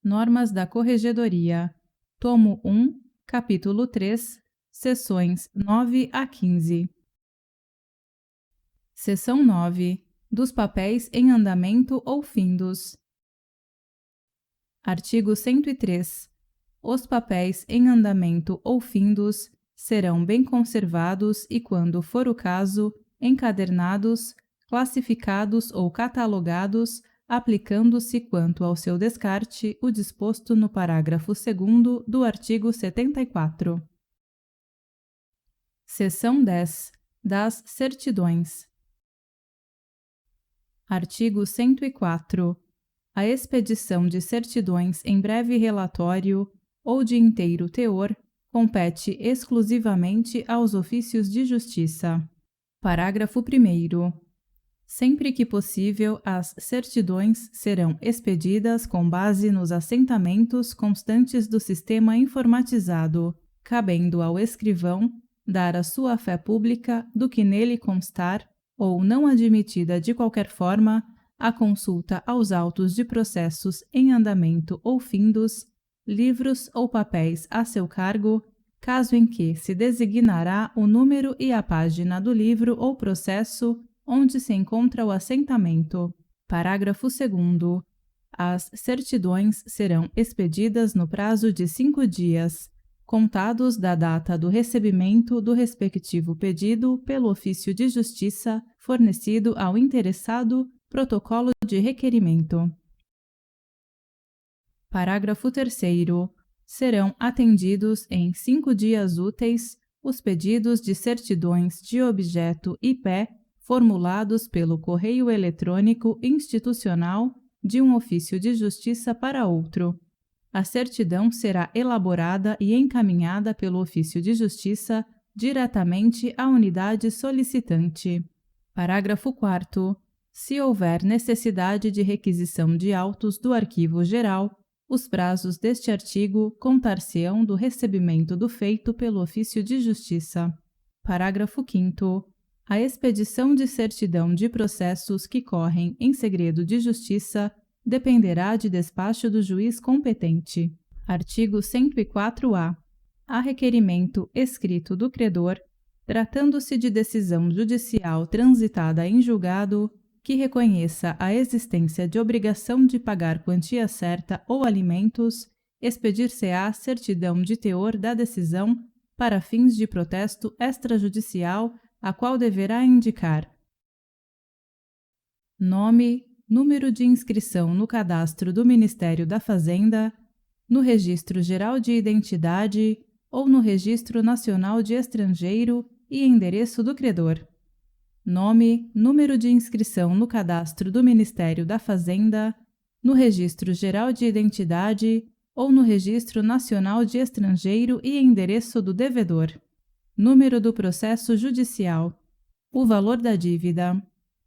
Normas da Corregedoria, tomo 1, capítulo 3, seções 9 a 15. Seção 9. Dos papéis em andamento ou findos. Artigo 103. Os papéis em andamento ou findos serão bem conservados e, quando for o caso, encadernados, classificados ou catalogados, aplicando-se quanto ao seu descarte o disposto no parágrafo 2º do artigo 74. Seção 10. Das certidões. Artigo 104. A expedição de certidões em breve relatório ou de inteiro teor compete exclusivamente aos ofícios de justiça. Parágrafo 1º. Sempre que possível, as certidões serão expedidas com base nos assentamentos constantes do sistema informatizado, cabendo ao escrivão dar a sua fé pública do que nele constar, ou não admitida de qualquer forma, a consulta aos autos de processos em andamento ou findos, livros ou papéis a seu cargo, caso em que se designará o número e a página do livro ou processo onde se encontra o assentamento. Parágrafo 2º. As certidões serão expedidas no prazo de 5 dias, contados da data do recebimento do respectivo pedido pelo ofício de justiça fornecido ao interessado protocolo de requerimento. Parágrafo 3º. Serão atendidos em 5 dias úteis os pedidos de certidões de objeto e pé formulados pelo correio eletrônico institucional de um ofício de justiça para outro. A certidão será elaborada e encaminhada pelo ofício de justiça diretamente à unidade solicitante. Parágrafo 4º. Se houver necessidade de requisição de autos do arquivo geral, os prazos deste artigo contar-se-ão do recebimento do feito pelo ofício de justiça. Parágrafo 5º. A expedição de certidão de processos que correm em segredo de justiça dependerá de despacho do juiz competente. Artigo 104-A. A requerimento escrito do credor, tratando-se de decisão judicial transitada em julgado, que reconheça a existência de obrigação de pagar quantia certa ou alimentos, expedir-se-á certidão de teor da decisão para fins de protesto extrajudicial, a qual deverá indicar nome, número de inscrição no cadastro do Ministério da Fazenda, no Registro Geral de Identidade ou no Registro Nacional de Estrangeiro e endereço do credor. Nome, número de inscrição no cadastro do Ministério da Fazenda, no Registro Geral de Identidade ou no Registro Nacional de Estrangeiro e endereço do devedor. Número do processo judicial. O valor da dívida.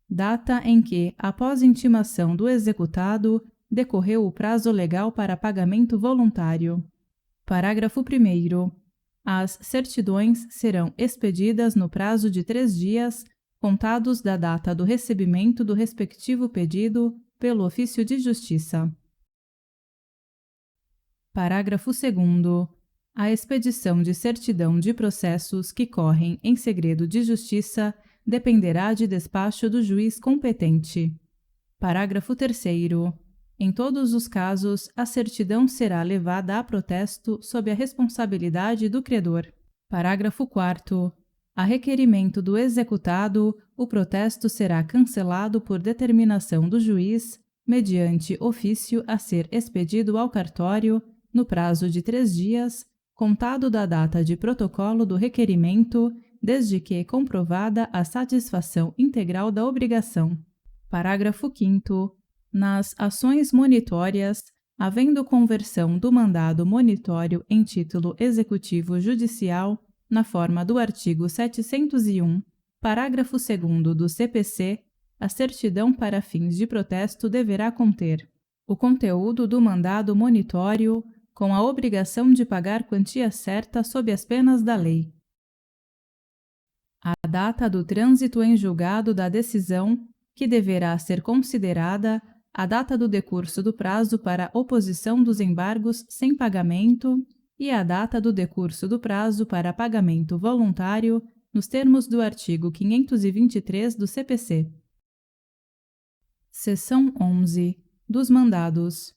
Data em que, após intimação do executado, decorreu o prazo legal para pagamento voluntário. Parágrafo 1º. As certidões serão expedidas no prazo de 3 dias, contados da data do recebimento do respectivo pedido pelo ofício de justiça. Parágrafo 2º. A expedição de certidão de processos que correm em segredo de justiça dependerá de despacho do juiz competente. Parágrafo 3º. Em todos os casos, a certidão será levada a protesto sob a responsabilidade do credor. Parágrafo 4º. A requerimento do executado, o protesto será cancelado por determinação do juiz, mediante ofício a ser expedido ao cartório, no prazo de 3 dias, contado da data de protocolo do requerimento, desde que comprovada a satisfação integral da obrigação. Parágrafo 5º. Nas ações monitórias, havendo conversão do mandado monitório em título executivo judicial, na forma do artigo 701, parágrafo 2º do CPC, a certidão para fins de protesto deverá conter o conteúdo do mandado monitório, com a obrigação de pagar quantia certa sob as penas da lei, a data do trânsito em julgado da decisão, que deverá ser considerada a data do decurso do prazo para oposição dos embargos sem pagamento e a data do decurso do prazo para pagamento voluntário nos termos do artigo 523 do CPC. Seção 11. Dos mandados.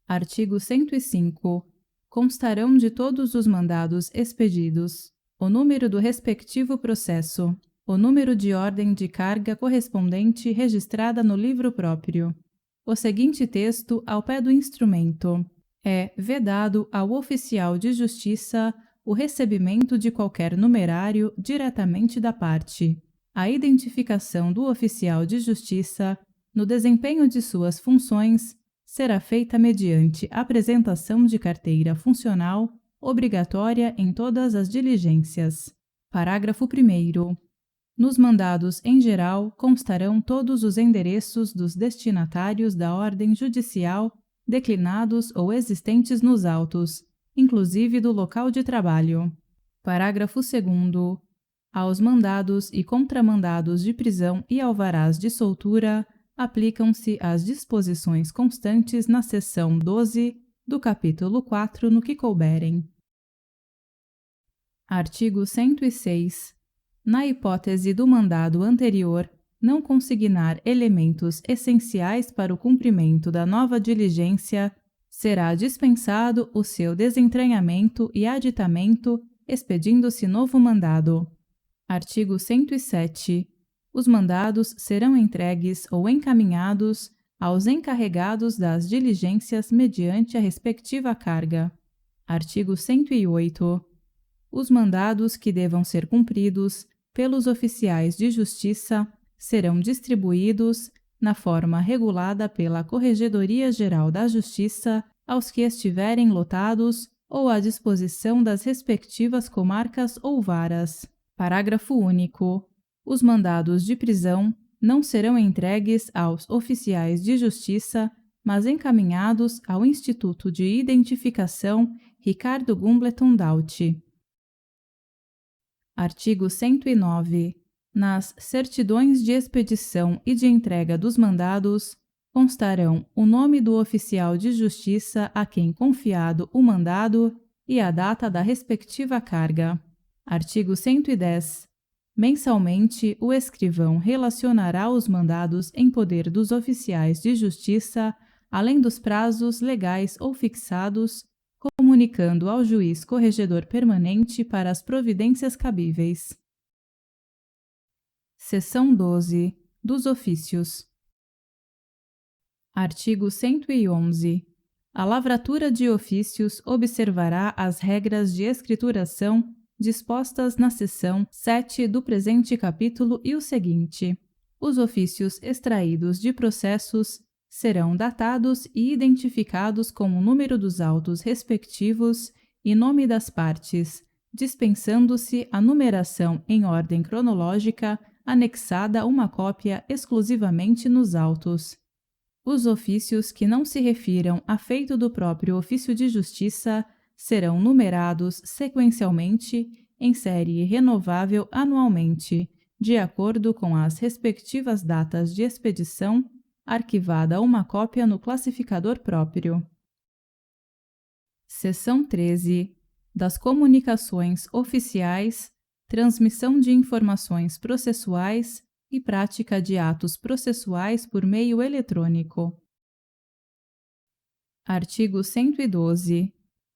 Artigo 105. Constarão de todos os mandados expedidos o número do respectivo processo, o número de ordem de carga correspondente registrada no livro próprio. O seguinte texto ao pé do instrumento. É vedado ao oficial de justiça o recebimento de qualquer numerário diretamente da parte. A identificação do oficial de justiça, no desempenho de suas funções, será feita mediante apresentação de carteira funcional, obrigatória em todas as diligências. Parágrafo 1º. Nos mandados em geral constarão todos os endereços dos destinatários da ordem judicial declinados ou existentes nos autos, inclusive do local de trabalho. Parágrafo 2º. Aos mandados e contramandados de prisão e alvarás de soltura aplicam-se as disposições constantes na seção 12 do capítulo 4 no que couberem. Artigo 106. Na hipótese do mandado anterior não consignar elementos essenciais para o cumprimento da nova diligência, será dispensado o seu desentranhamento e aditamento, expedindo-se novo mandado. Artigo 107. Os mandados serão entregues ou encaminhados aos encarregados das diligências mediante a respectiva carga. Artigo 108. Os mandados que devam ser cumpridos pelos oficiais de justiça serão distribuídos, na forma regulada pela Corregedoria Geral da Justiça, aos que estiverem lotados ou à disposição das respectivas comarcas ou varas. Parágrafo único. Os mandados de prisão não serão entregues aos oficiais de justiça, mas encaminhados ao Instituto de Identificação Ricardo Gumbleton Dauti. Artigo 109. Nas certidões de expedição e de entrega dos mandados, constarão o nome do oficial de justiça a quem confiado o mandado e a data da respectiva carga. Artigo 110. Mensalmente, o escrivão relacionará os mandados em poder dos oficiais de justiça, além dos prazos legais ou fixados, comunicando ao juiz corregedor permanente para as providências cabíveis. Seção 12. Dos ofícios. Artigo 111. A lavratura de ofícios observará as regras de escrituração dispostas na seção 7 do presente capítulo e o seguinte. Os ofícios extraídos de processos serão datados e identificados com o número dos autos respectivos e nome das partes, dispensando-se a numeração em ordem cronológica anexada a uma cópia exclusivamente nos autos. Os ofícios que não se refiram a feito do próprio ofício de justiça serão numerados sequencialmente em série renovável anualmente, de acordo com as respectivas datas de expedição, arquivada uma cópia no classificador próprio. Seção 13. Das comunicações oficiais, transmissão de informações processuais e prática de atos processuais por meio eletrônico. Artigo 112.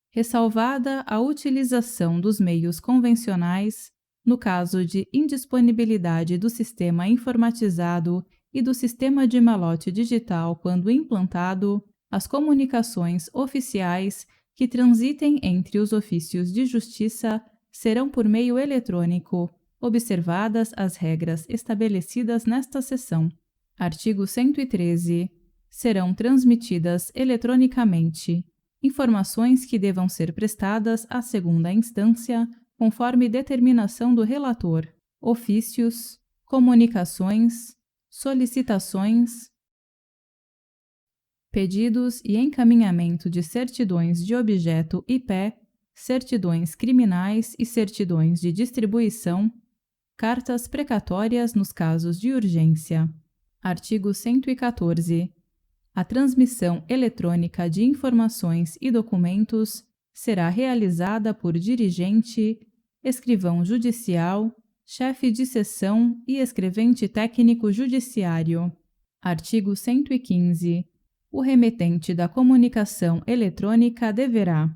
Ressalvada a utilização dos meios convencionais, no caso de indisponibilidade do sistema informatizado e do sistema de malote digital quando implantado, as comunicações oficiais que transitem entre os ofícios de justiça serão por meio eletrônico, observadas as regras estabelecidas nesta seção. Artigo 113. Serão transmitidas eletronicamente informações que devam ser prestadas à segunda instância, conforme determinação do relator, ofícios, comunicações, solicitações, pedidos e encaminhamento de certidões de objeto e pé, certidões criminais e certidões de distribuição, cartas precatórias nos casos de urgência. Artigo 114. A transmissão eletrônica de informações e documentos será realizada por dirigente, escrivão judicial, chefe de seção e escrevente técnico judiciário. Artigo 115. O remetente da comunicação eletrônica deverá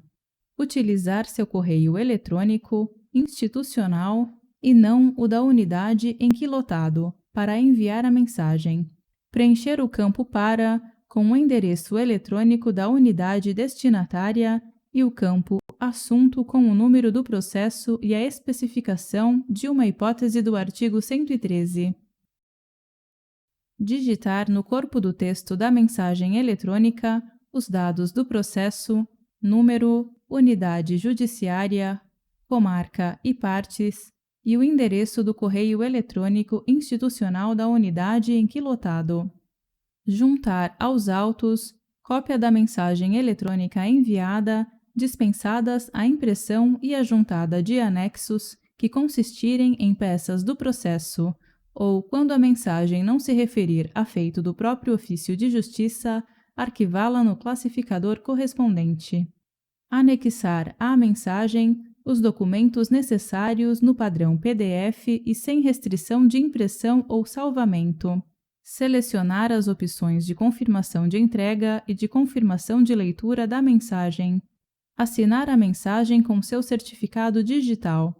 utilizar seu correio eletrônico institucional e não o da unidade em que lotado para enviar a mensagem, preencher o campo para com o endereço eletrônico da unidade destinatária e o campo assunto com o número do processo e a especificação de uma hipótese do artigo 113. Digitar no corpo do texto da mensagem eletrônica os dados do processo, número, unidade judiciária, comarca e partes, e o endereço do correio eletrônico institucional da unidade em que lotado. Juntar aos autos cópia da mensagem eletrônica enviada, dispensadas a impressão e a juntada de anexos que consistirem em peças do processo, ou, quando a mensagem não se referir a feito do próprio ofício de justiça, arquivá-la no classificador correspondente. Anexar à mensagem os documentos necessários no padrão PDF e sem restrição de impressão ou salvamento. Selecionar as opções de confirmação de entrega e de confirmação de leitura da mensagem. Assinar a mensagem com seu certificado digital.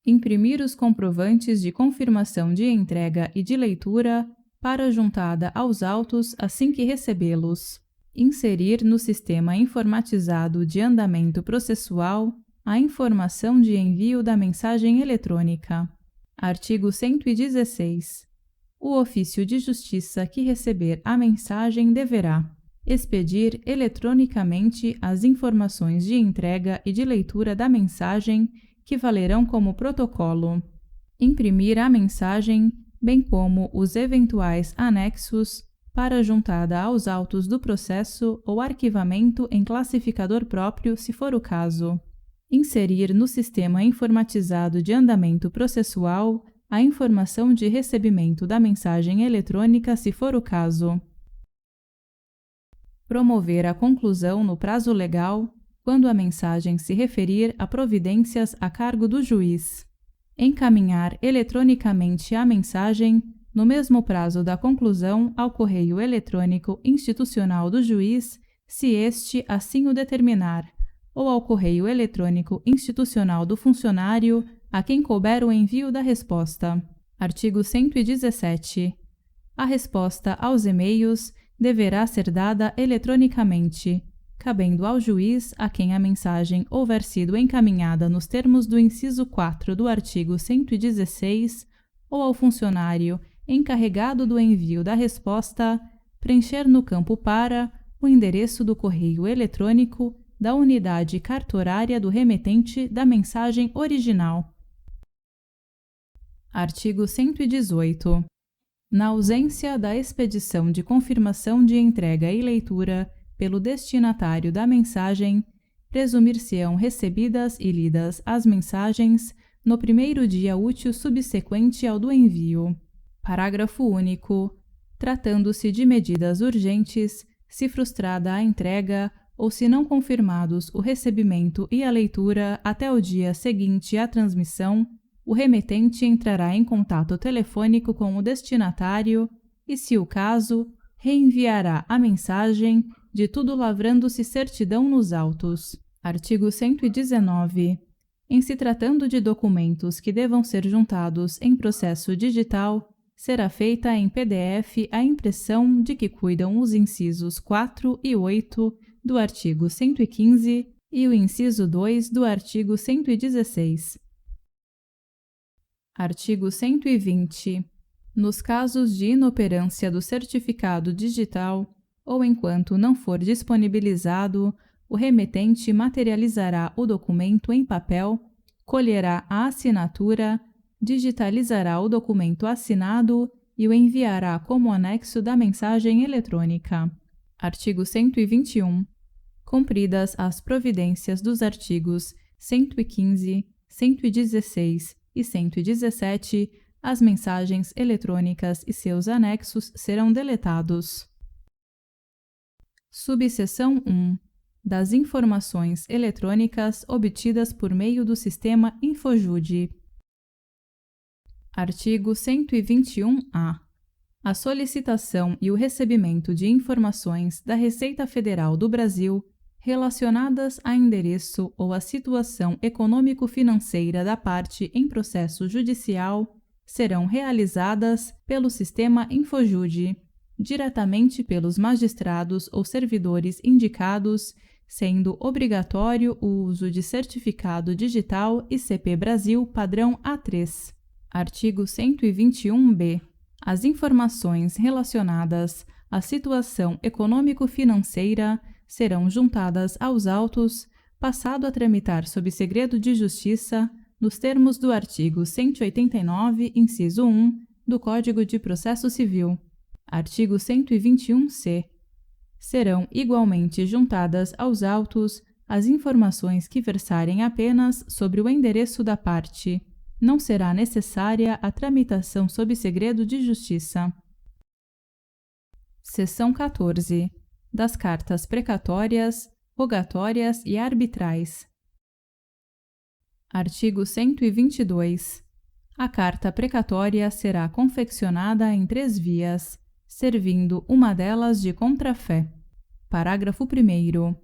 Imprimir os comprovantes de confirmação de entrega e de leitura para juntada aos autos assim que recebê-los. Inserir no sistema informatizado de andamento processual a informação de envio da mensagem eletrônica. Artigo 116. O ofício de justiça que receber a mensagem deverá expedir eletronicamente as informações de entrega e de leitura da mensagem que valerão como protocolo, imprimir a mensagem, bem como os eventuais anexos para juntada aos autos do processo ou arquivamento em classificador próprio, se for o caso. Inserir no sistema informatizado de andamento processual a informação de recebimento da mensagem eletrônica, se for o caso. Promover a conclusão no prazo legal, quando a mensagem se referir a providências a cargo do juiz. Encaminhar eletronicamente a mensagem, no mesmo prazo da conclusão, ao correio eletrônico institucional do juiz, se este assim o determinar, ou ao correio eletrônico institucional do funcionário, a quem couber o envio da resposta. Artigo 117. A resposta aos e-mails deverá ser dada eletronicamente, cabendo ao juiz a quem a mensagem houver sido encaminhada nos termos do inciso 4 do artigo 116, ou ao funcionário encarregado do envio da resposta, preencher no campo para o endereço do correio eletrônico da unidade cartorária do remetente da mensagem original. Artigo 118. Na ausência da expedição de confirmação de entrega e leitura pelo destinatário da mensagem, presumir-se-ão recebidas e lidas as mensagens no primeiro dia útil subsequente ao do envio. Parágrafo único. Tratando-se de medidas urgentes, se frustrada a entrega ou se não confirmados o recebimento e a leitura até o dia seguinte à transmissão, o remetente entrará em contato telefônico com o destinatário e, se o caso, reenviará a mensagem, de tudo lavrando-se certidão nos autos. Artigo 119. Em se tratando de documentos que devam ser juntados em processo digital, será feita em PDF a impressão de que cuidam os incisos 4 e 8 do artigo 115 e o inciso 2 do artigo 116. Artigo 120. Nos casos de inoperância do certificado digital, ou enquanto não for disponibilizado, o remetente materializará o documento em papel, colherá a assinatura, digitalizará o documento assinado e o enviará como anexo da mensagem eletrônica. Artigo 121. Cumpridas as providências dos artigos 115, 116 e 117, as mensagens eletrônicas e seus anexos serão deletados. Subseção 1. Das informações eletrônicas obtidas por meio do sistema InfoJude. Artigo 121-A. A solicitação e o recebimento de informações da Receita Federal do Brasil relacionadas a endereço ou à situação econômico-financeira da parte em processo judicial serão realizadas pelo sistema InfoJude, diretamente pelos magistrados ou servidores indicados, sendo obrigatório o uso de certificado digital ICP Brasil padrão A3. Artigo 121-B. As informações relacionadas à situação econômico-financeira serão juntadas aos autos, passado a tramitar sob segredo de justiça, nos termos do artigo 189, inciso 1, do Código de Processo Civil. Artigo 121-C. Serão igualmente juntadas aos autos as informações que versarem apenas sobre o endereço da parte. Não será necessária a tramitação sob segredo de justiça. Seção 14. Das cartas precatórias, rogatórias e arbitrais. Artigo 122. A carta precatória será confeccionada em 3 vias, servindo uma delas de contrafé. Parágrafo 1º.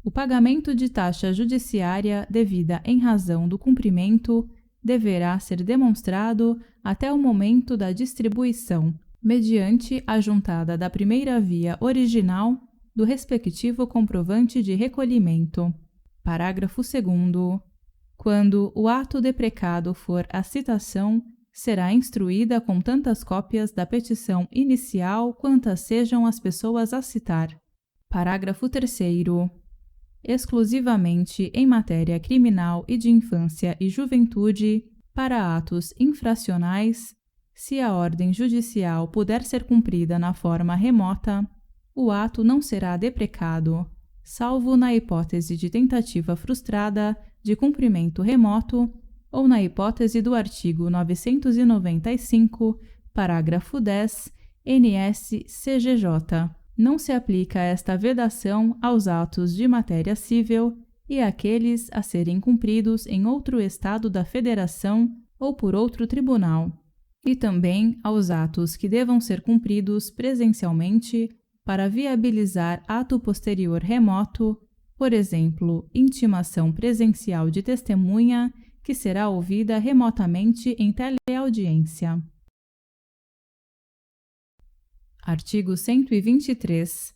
O pagamento de taxa judiciária devida em razão do cumprimento deverá ser demonstrado até o momento da distribuição, mediante a juntada da primeira via original do respectivo comprovante de recolhimento. Parágrafo 2º. Quando o ato deprecado for a citação, será instruída com tantas cópias da petição inicial quantas sejam as pessoas a citar. Parágrafo 3º. Exclusivamente em matéria criminal e de infância e juventude, para atos infracionais, se a ordem judicial puder ser cumprida na forma remota, o ato não será deprecado, salvo na hipótese de tentativa frustrada de cumprimento remoto ou na hipótese do artigo 995, parágrafo 10, NS-CGJ. Não se aplica esta vedação aos atos de matéria civil e àqueles a serem cumpridos em outro estado da federação ou por outro tribunal, e também aos atos que devam ser cumpridos presencialmente para viabilizar ato posterior remoto, por exemplo, intimação presencial de testemunha que será ouvida remotamente em teleaudiência. Artigo 123.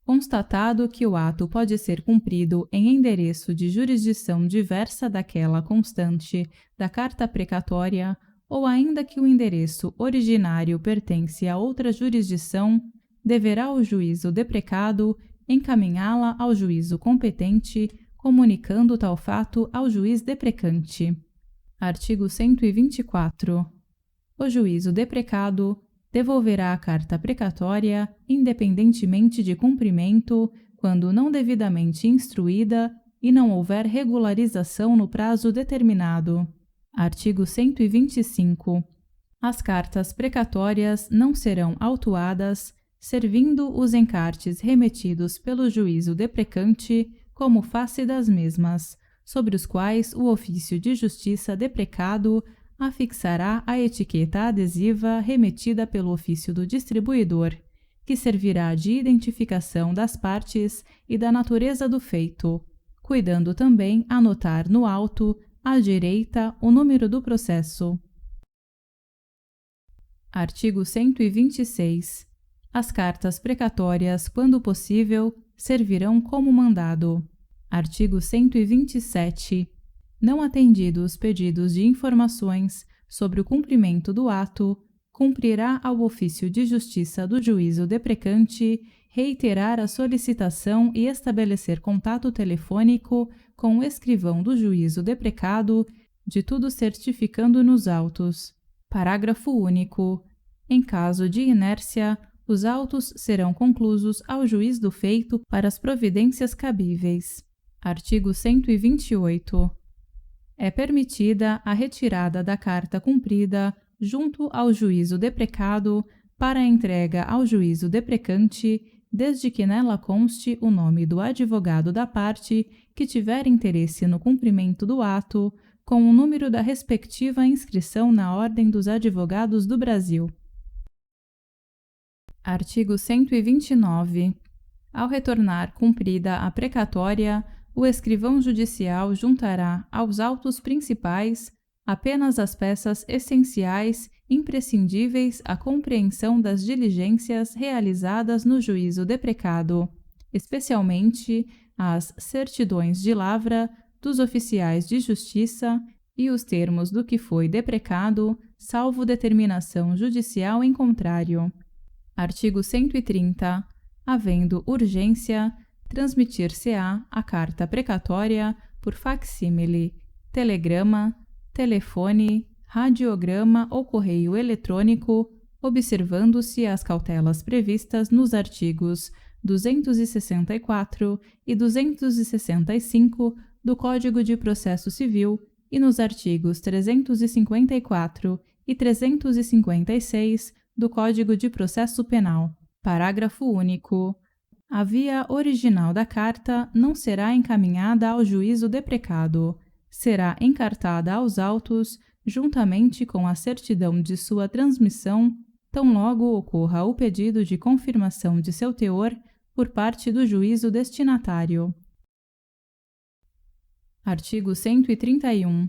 Constatado que o ato pode ser cumprido em endereço de jurisdição diversa daquela constante da carta precatória, ou ainda que o endereço originário pertence a outra jurisdição, deverá o juízo deprecado encaminhá-la ao juízo competente, comunicando tal fato ao juiz deprecante. Artigo 124. O juízo deprecado devolverá a carta precatória, independentemente de cumprimento, quando não devidamente instruída e não houver regularização no prazo determinado. Artigo 125. As cartas precatórias não serão autuadas, servindo os encartes remetidos pelo juízo deprecante como face das mesmas, sobre os quais o ofício de justiça deprecado afixará a etiqueta adesiva remetida pelo ofício do distribuidor, que servirá de identificação das partes e da natureza do feito, cuidando também anotar no auto, à direita, o número do processo. Artigo 126. As cartas precatórias, quando possível, servirão como mandado. Artigo 127. Não atendidos pedidos de informações sobre o cumprimento do ato, cumprirá ao ofício de justiça do juízo deprecante reiterar a solicitação e estabelecer contato telefônico com o escrivão do juízo deprecado, de tudo certificando nos autos. Parágrafo único. Em caso de inércia, os autos serão conclusos ao juiz do feito para as providências cabíveis. Artigo 128. É permitida a retirada da carta cumprida junto ao juízo deprecado para a entrega ao juízo deprecante, desde que nela conste o nome do advogado da parte que tiver interesse no cumprimento do ato, com o número da respectiva inscrição na Ordem dos Advogados do Brasil. Artigo 129. Ao retornar cumprida a precatória, o escrivão judicial juntará aos autos principais apenas as peças essenciais imprescindíveis à compreensão das diligências realizadas no juízo deprecado, especialmente as certidões de lavra dos oficiais de justiça e os termos do que foi deprecado, salvo determinação judicial em contrário. Artigo 130. Havendo urgência, transmitir-se-á a carta precatória por facsímile, telegrama, telefone, radiograma ou correio eletrônico, observando-se as cautelas previstas nos artigos 264 e 265 do Código de Processo Civil e nos artigos 354 e 356 do Código de Processo Penal. Parágrafo único. A via original da carta não será encaminhada ao juízo deprecado. Será encartada aos autos, juntamente com a certidão de sua transmissão, tão logo ocorra o pedido de confirmação de seu teor por parte do juízo destinatário. Artigo 131.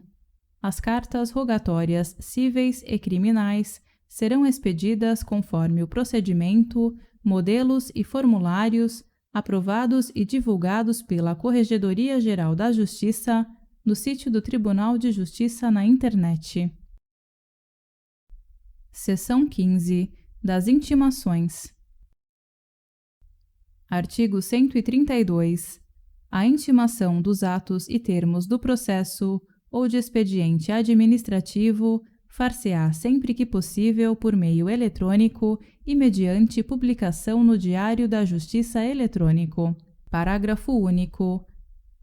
As cartas rogatórias cíveis e criminais serão expedidas conforme o procedimento, modelos e formulários aprovados e divulgados pela Corregedoria Geral da Justiça no sítio do Tribunal de Justiça na internet. Seção 15. Das intimações. Artigo 132. A intimação dos atos e termos do processo ou de expediente administrativo far-se-á sempre que possível por meio eletrônico e mediante publicação no Diário da Justiça eletrônico. Parágrafo único.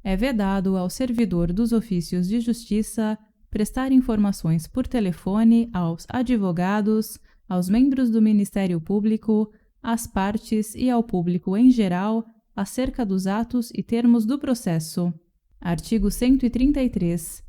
É vedado ao servidor dos ofícios de justiça prestar informações por telefone aos advogados, aos membros do Ministério Público, às partes e ao público em geral acerca dos atos e termos do processo. Artigo 133.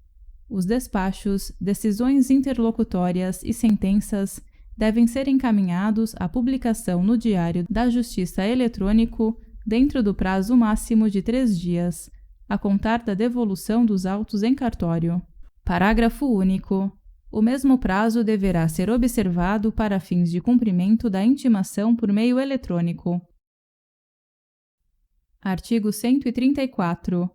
Os despachos, decisões interlocutórias e sentenças devem ser encaminhados à publicação no Diário da Justiça eletrônico dentro do prazo máximo de 3 dias, a contar da devolução dos autos em cartório. Parágrafo único. O mesmo prazo deverá ser observado para fins de cumprimento da intimação por meio eletrônico. Artigo 134.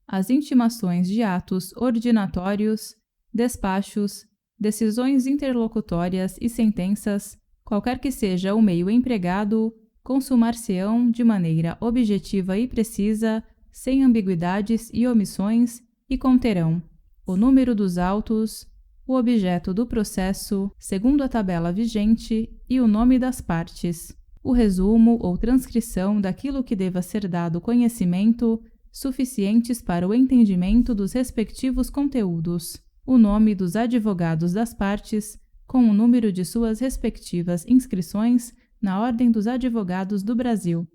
As intimações de atos ordinatórios, despachos, decisões interlocutórias e sentenças, qualquer que seja o meio empregado, consumar-se-ão de maneira objetiva e precisa, sem ambiguidades e omissões, e conterão o número dos autos, o objeto do processo, segundo a tabela vigente, e o nome das partes, o resumo ou transcrição daquilo que deva ser dado conhecimento, suficientes para o entendimento dos respectivos conteúdos, o nome dos advogados das partes, com o número de suas respectivas inscrições na Ordem dos Advogados do Brasil.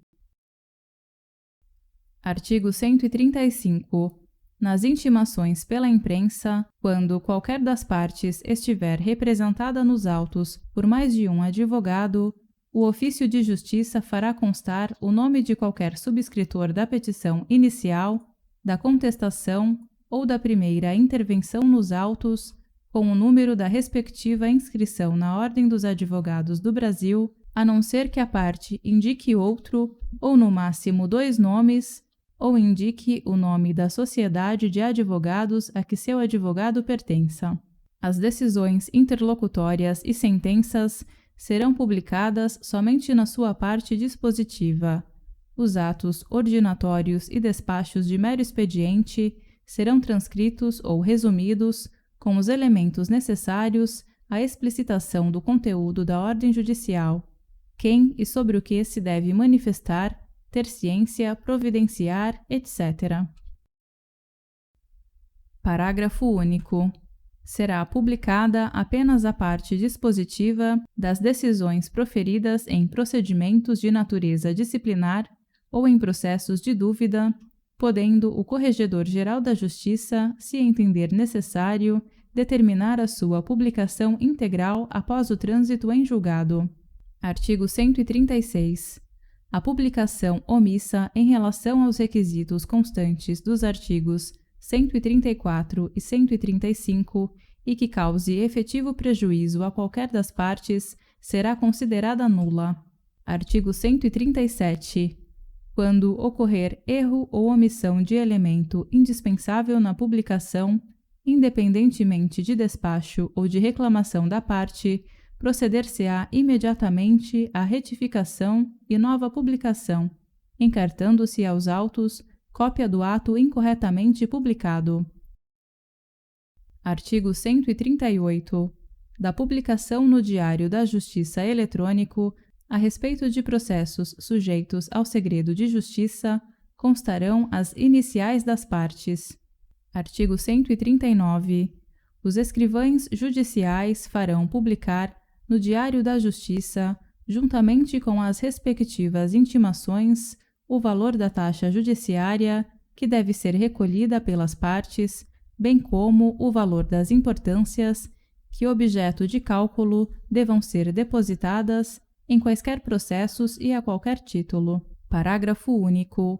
Artigo 135. Nas intimações pela imprensa, quando qualquer das partes estiver representada nos autos por mais de um advogado, o ofício de justiça fará constar o nome de qualquer subscritor da petição inicial, da contestação ou da primeira intervenção nos autos, com o número da respectiva inscrição na Ordem dos Advogados do Brasil, a não ser que a parte indique outro, ou no máximo 2 nomes, ou indique o nome da sociedade de advogados a que seu advogado pertença. As decisões interlocutórias e sentenças serão publicadas somente na sua parte dispositiva. Os atos ordinatórios e despachos de mero expediente serão transcritos ou resumidos com os elementos necessários à explicitação do conteúdo da ordem judicial, quem e sobre o que se deve manifestar, ter ciência, providenciar, etc. Parágrafo único. Será publicada apenas a parte dispositiva das decisões proferidas em procedimentos de natureza disciplinar ou em processos de dúvida, podendo o Corregedor-Geral da Justiça, se entender necessário, determinar a sua publicação integral após o trânsito em julgado. Artigo 136. A publicação omissa em relação aos requisitos constantes dos artigos 134 e 135 e que cause efetivo prejuízo a qualquer das partes, será considerada nula. Artigo 137. Quando ocorrer erro ou omissão de elemento indispensável na publicação, independentemente de despacho ou de reclamação da parte, proceder-se-á imediatamente à retificação e nova publicação, encartando-se aos autos cópia do ato incorretamente publicado. Artigo 138. Da publicação no Diário da Justiça eletrônico, a respeito de processos sujeitos ao segredo de justiça, constarão as iniciais das partes. Artigo 139. Os escrivães judiciais farão publicar no Diário da Justiça, juntamente com as respectivas intimações, o valor da taxa judiciária que deve ser recolhida pelas partes, bem como o valor das importâncias que, objeto de cálculo, devam ser depositadas em quaisquer processos e a qualquer título. Parágrafo único.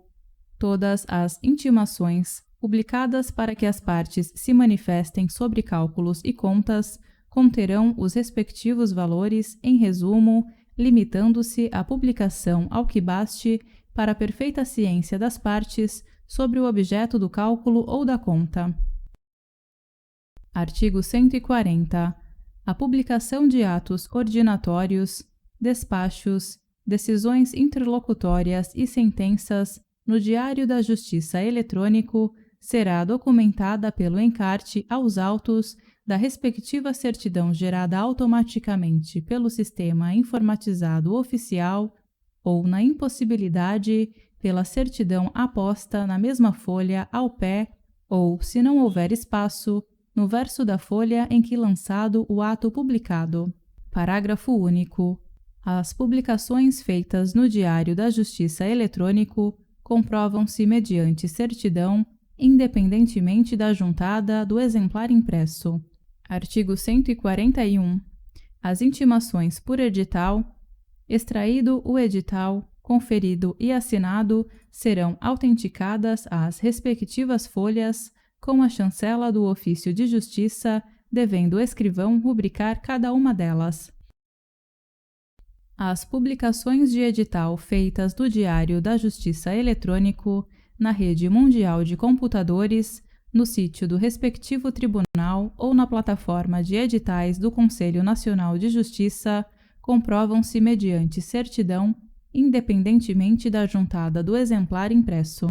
Todas as intimações publicadas para que as partes se manifestem sobre cálculos e contas conterão os respectivos valores, em resumo, limitando-se a publicação ao que baste para a perfeita ciência das partes sobre o objeto do cálculo ou da conta. Artigo 140. A publicação de atos ordinatórios, despachos, decisões interlocutórias e sentenças no Diário da Justiça eletrônico será documentada pelo encarte aos autos da respectiva certidão gerada automaticamente pelo sistema informatizado oficial ou, na impossibilidade, pela certidão aposta na mesma folha ao pé ou, se não houver espaço, no verso da folha em que lançado o ato publicado. Parágrafo único. As publicações feitas no Diário da Justiça eletrônico comprovam-se mediante certidão, independentemente da juntada do exemplar impresso. Artigo 141. As intimações por edital, extraído o edital, conferido e assinado, serão autenticadas às respectivas folhas com a chancela do ofício de justiça, devendo o escrivão rubricar cada uma delas. As publicações de edital feitas do Diário da Justiça eletrônico na rede mundial de computadores, no sítio do respectivo tribunal ou na plataforma de editais do Conselho Nacional de Justiça comprovam-se mediante certidão, independentemente da juntada do exemplar impresso.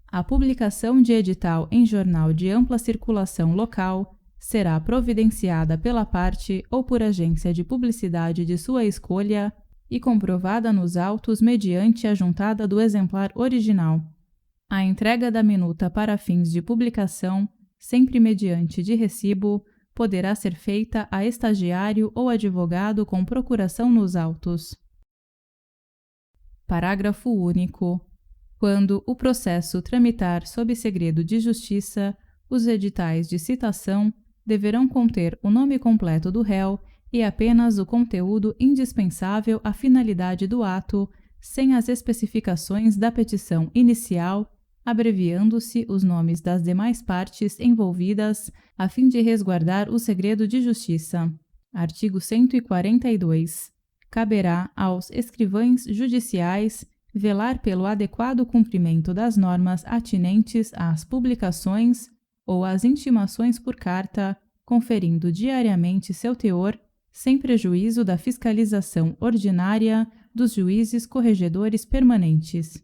A publicação de edital em jornal de ampla circulação local será providenciada pela parte ou por agência de publicidade de sua escolha e comprovada nos autos mediante a juntada do exemplar original. A entrega da minuta para fins de publicação, sempre mediante de recibo, poderá ser feita a estagiário ou advogado com procuração nos autos. Parágrafo único. Quando o processo tramitar sob segredo de justiça, os editais de citação deverão conter o nome completo do réu e apenas o conteúdo indispensável à finalidade do ato, sem as especificações da petição inicial, abreviando-se os nomes das demais partes envolvidas, a fim de resguardar o segredo de justiça. Artigo 142. Caberá aos escrivães judiciais velar pelo adequado cumprimento das normas atinentes às publicações ou às intimações por carta, conferindo diariamente seu teor, sem prejuízo da fiscalização ordinária dos juízes corregedores permanentes.